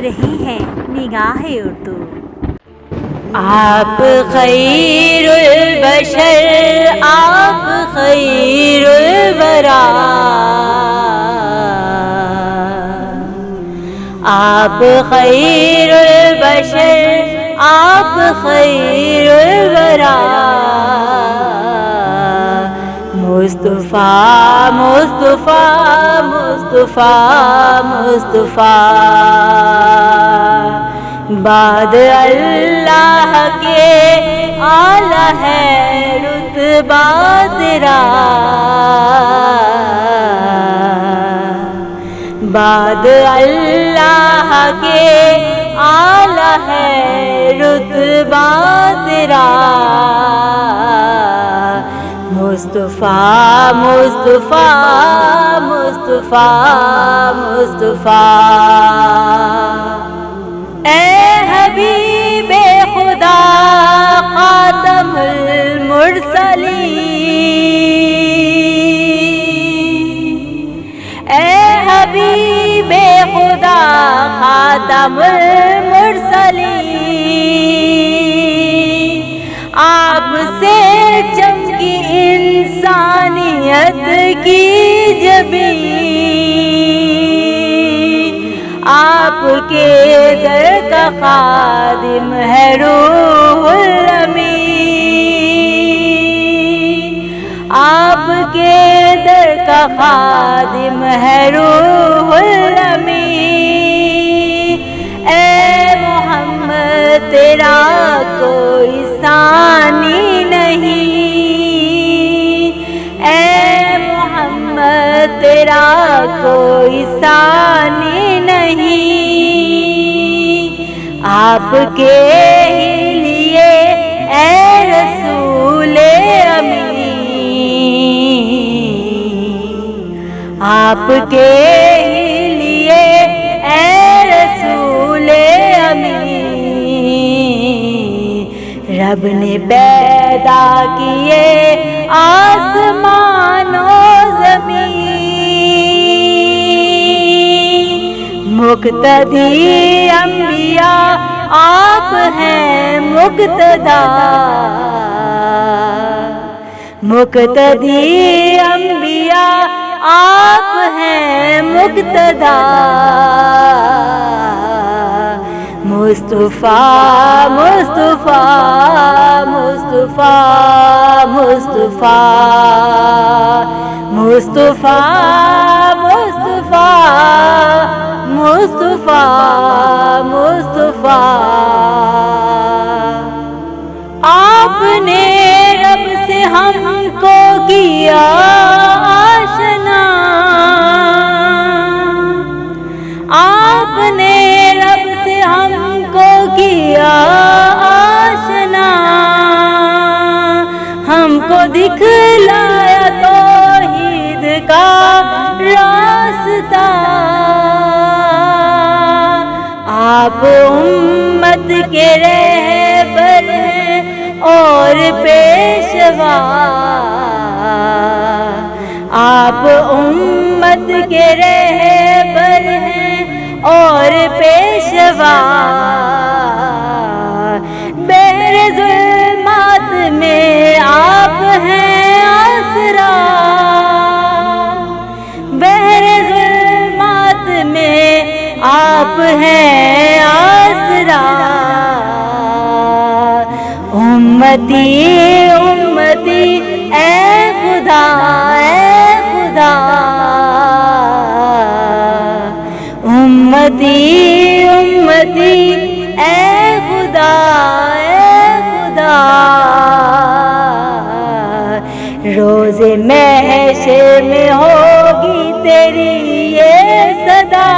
رہی ہیں نگاہ اردو۔ آپ خیر البشر، آپ خیر الورا، آپ خیر البشر، آپ خیر الورا، مصطفیٰ مصطفیٰ مصطفیٰ مصطفیٰ، بعد اللہ کے اعلیٰ ہے رتبہ تیرا، بعد اللہ کے اعلیٰ ہے رتبہ تیرا، مصطفیٰ مصطفیٰ مصطفیٰ مصطفیٰ، اے حبیب خدا خاتم المرسلین، اے حبیب خدا خاتم المرسلین، آپ سے چمکی انسانیت کی جبین، آپ کے در کا خادم ہے روح الامین، آپ کے در کا خادم ہے روح الامین، اے محمد تیرا کوئی ثانی نہیں، اے محمد تیرا کوئی ثانی نہیں، آپ کے ہی لیے اے رسول امین، آپ کے ہی لیے اے رسول امین، رب نے پیدا کیے آسمان و زمین، مقتدی انبیاء آپ ہیں مقتدا، مقتدی انبیاء آپ ہیں مقتدا، مصطفیٰ مصطفیٰ مصطفیٰ مصطفیٰ مصطفیٰ مصطفیٰ مصطفیٰ مصطفیٰ، آپ نے رب سے ہم کو کیا آشنا، آپ نے رب سے ہم کو کیا آشنا، ہم کو دکھلایا توحید کا راستہ، آپ امت کے رہبر ہیں اور پیشوا، آپ امت کے رہبر ہیں اور پیشوا، بحر ظلمات میں آپ ہیں آسرا، بحر ظلمات میں آپ ہیں آسرا، امتی امتی اے خدا امتی امتی اے خدا روز محشر میں ہوگی تیری یہ صدا،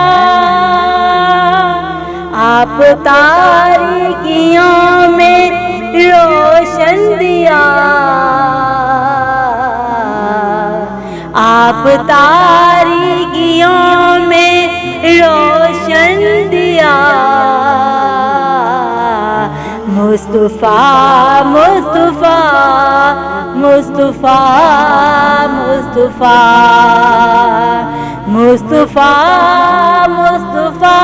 آپ تاریکیوں میں روشن دیا، آپ تاریکیوں میں روشن دیا، مصطفیٰ مصطفیٰ مصطفیٰ مصطفیٰ مصطفیٰ مصطفیٰ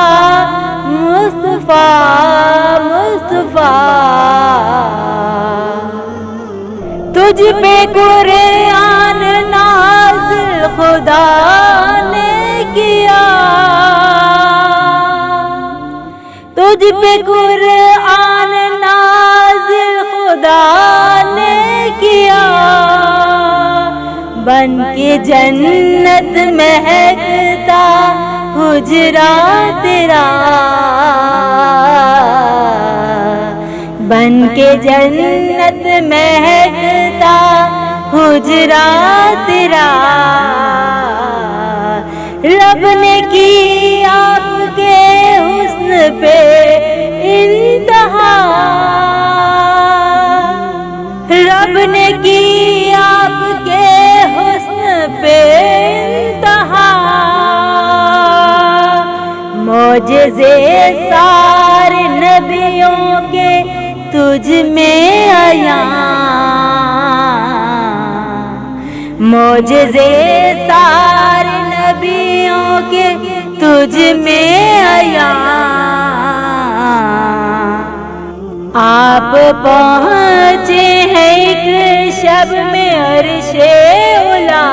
تجھ پہ قرآن نازل خدا نے کیا، تجھ پہ قرآن نازل خدا نے کیا، بن کے جنت مہکتا حجرا تیرا، بن کے جنت مہکتا حجرا تیرا، رب نے کی آپ کے حسن پہ انتہا، رب نے کی آپ کے حسن پہ انتہا، معجزے سارے نبیوں کے تجھ میں عیاں، معجزے سارے نبیوں کے تجھ میں عیاں، آپ پہنچے ہیں ایک شب میں عرش اولا،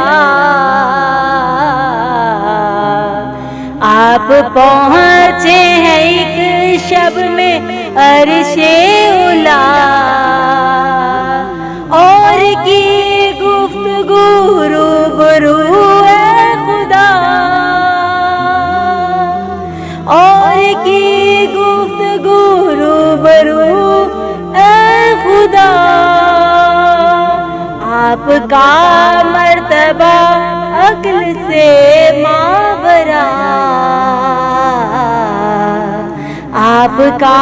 آپ پہنچے ہیں ایک شب میں عرش اولا، اور کی گفتگو روبرو اے خدا، اور کی گفتگو روبرو اے خدا، آپ کا مرتبہ عقل سے ماورا، آپ کا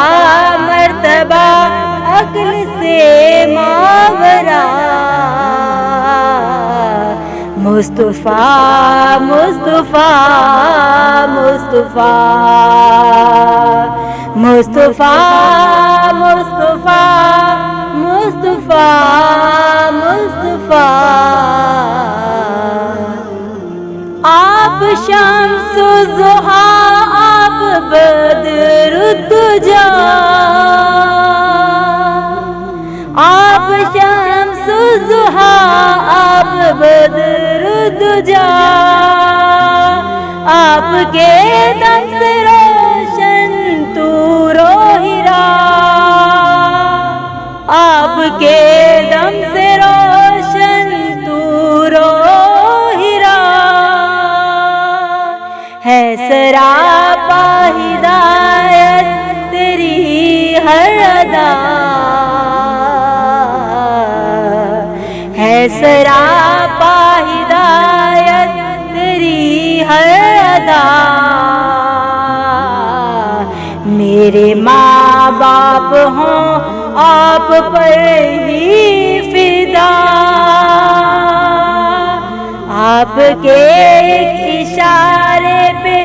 مرتبہ عقل سے ماورا، مصطفیٰ مصطفیٰ مصطفیٰ مصطفیٰ مصطفیٰ مصطفیٰ مصطفیٰ، آپ شمس الضحیٰ، آپ بدر الدجا، آپ شمس الضحیٰ، آپ بدر الدجا، آپ کے دم سے روشن طور و ہیرا، آپ کے دم سے روشن طور و ہیرا، ہے سراپا ہدایت تیری ہر ادا، ہے سراپا ہدایت تیری ہر ادا، میرے ماں باپ ہوں آپ پر ہی فدا، آپ کے ایک اشارے پہ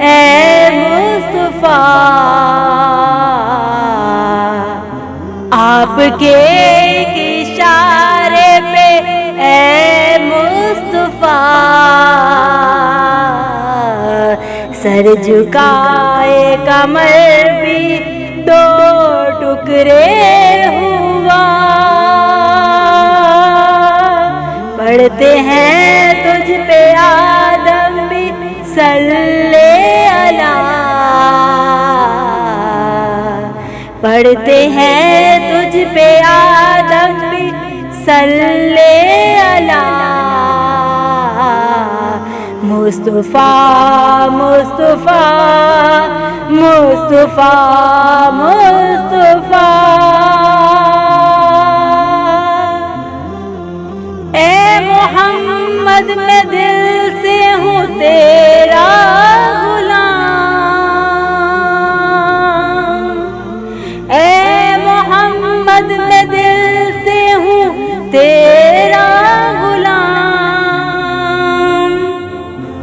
اے مصطفیٰ، آپ کے ایک اشارے پہ اے مصطفیٰ، سر جھکائے کمر بھی دو ٹکڑے ہوا، پڑھتے ہیں تجھ پہ آدم بھی صلی اللہ، پڑھتے ہیں تجھ پہ آدم بھی صلی اللہ، مصطفیٰ مصطفیٰ مصطفیٰ مصطفیٰ، اے محمد میں دل سے ہوں تیرا غلام، اے محمد میں دل سے ہوں تیرا غلام،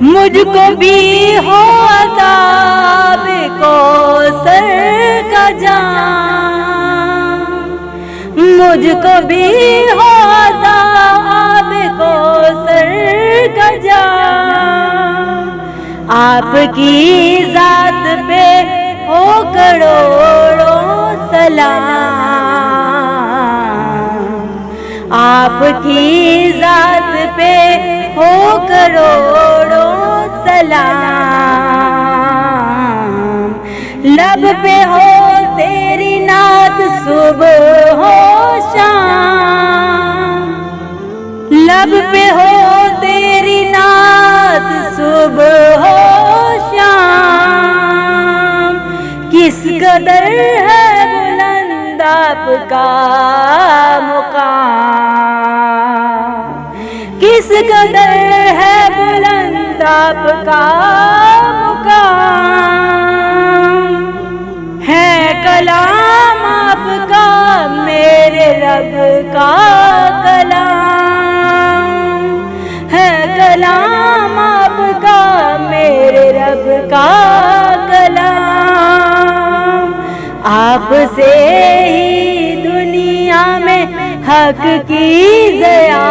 مجھ کو بھی ہو عذاب کوثر کا جام، مجھ کو بھی ہو عذاب کوثر کا جام، آپ کی ذات پہ ہو کروڑوں سلام، آپ آپ کی ذات پہ ہو کروڑوں سلام، لب پہ ہو تیری نعت صبح ہو شام، لب پہ ہو تیری نعت صبح ہو شام، کس قدر ہے بلند آپ کا مقام، کس قدر ہے بلند آپ کا مقام، ہے کلام آپ کا میرے رب کا کلام، ہے کلام آپ کا میرے رب کا کلام، آپ سے ہی دنیا میں حق کی ضیاء،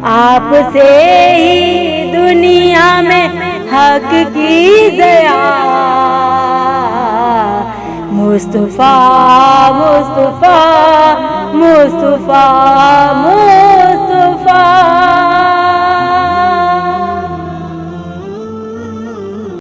آپ سے ہی دنیا میں حق کی ضیاء، مصطفیٰ مصطفیٰ مصطفیٰ